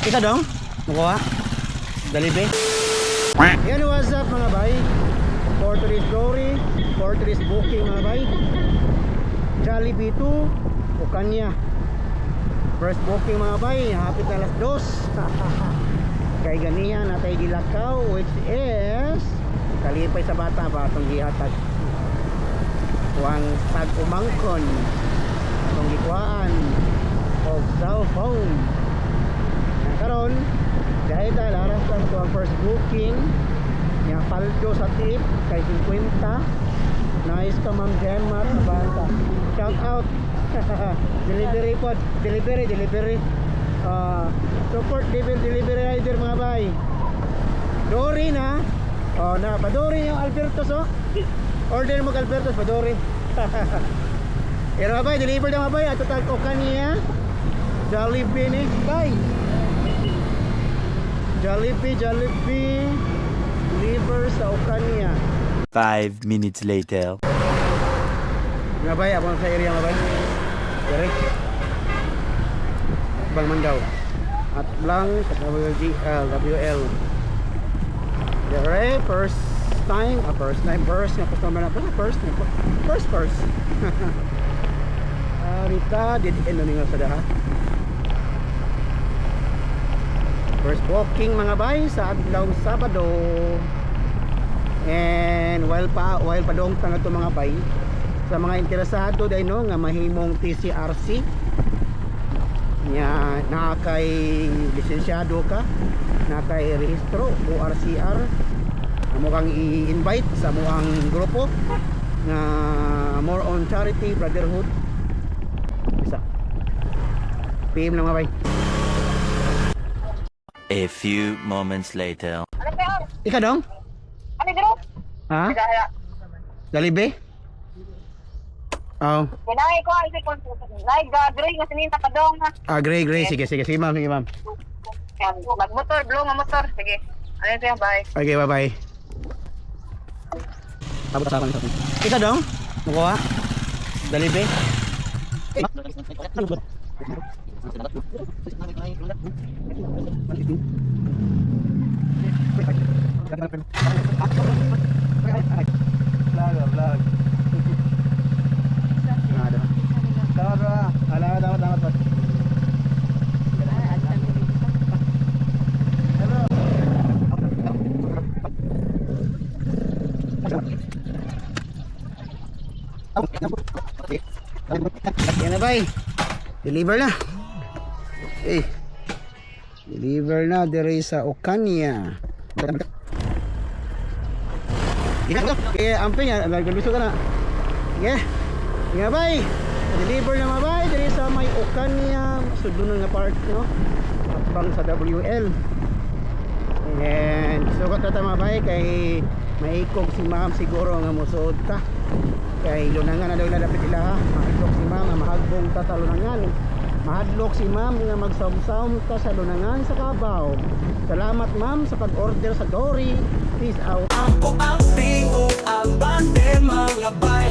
Ika dong? Nakuha? Dalibe? Yan, what's up mga bay? For today's story, for today's booking mga bay, Jollibee to Okanya. First booking mga bay, hapit na alas 2. Kay ganihan natay Dilakaw, which is kalipay sa bata ba itong gihatag. Kuang tag-umangkon itong gikuhaan of cellphone. Karon dahil laras lang ito ang first booking niya paldo sa tip kay 50. Nice ka Ma'am Gemma Banta, shout out. Delivery pod, delivery support delivery rider mga bay. Dory na na padori yung Albertos order mag Albertos padori. Pero mga bay, deliver na mga bay ato tag Okanya Jollibee ni bay. Jollibee deliver sa Okanya. 5 minutes later. Nga bay, abang sa area nga bay. Direct Bang Mandaw at Blang sa WL. Direct first time nga customer na first Rita did end nga sa daha. First booking mga bay sa adlaw Sabado. And while pa dong tanga to mga bay sa mga interesado dai no nga mahimong TCRC nya na kay lisensyado ka na kay rehistro o RCR amo kang i-invite sa amoang grupo nga more on charity brotherhood bisa PM lang mga bay. A few moments later. Ika dong? Ano bro? Ha? Jollibee? Oh. Kinay ko ay ko gray kasi ni nakadong ha. Gray. Sige ma'am. Magmotor, blow nga motor. Sige. Ano ito yung bye. Okay, bye. Abot sa akin. Ika dong? Nakuha? Jollibee? Vlog. Dapat. Yan na bay. Deliver na. Deliver na dire sa Okanya. Amping ya, nagluso ka na. Nga bay. Deliver na mga bay dire sa may Okanya, sudunon nga part no. Bang sa WL. And sukat na mga bay kay maikog si ma'am siguro nga musod ta. Kay lunangan na daw lalapit ila ha. Maikog si ma'am, mahagbong ta sa lunangan. Mahadlok si ma'am nga magsawm-sawm ta sa lunangan sa Kabaw. Salamat ma'am sa pag-order sa Dory. Peace out. Ako ang tio, ang bande mga bay.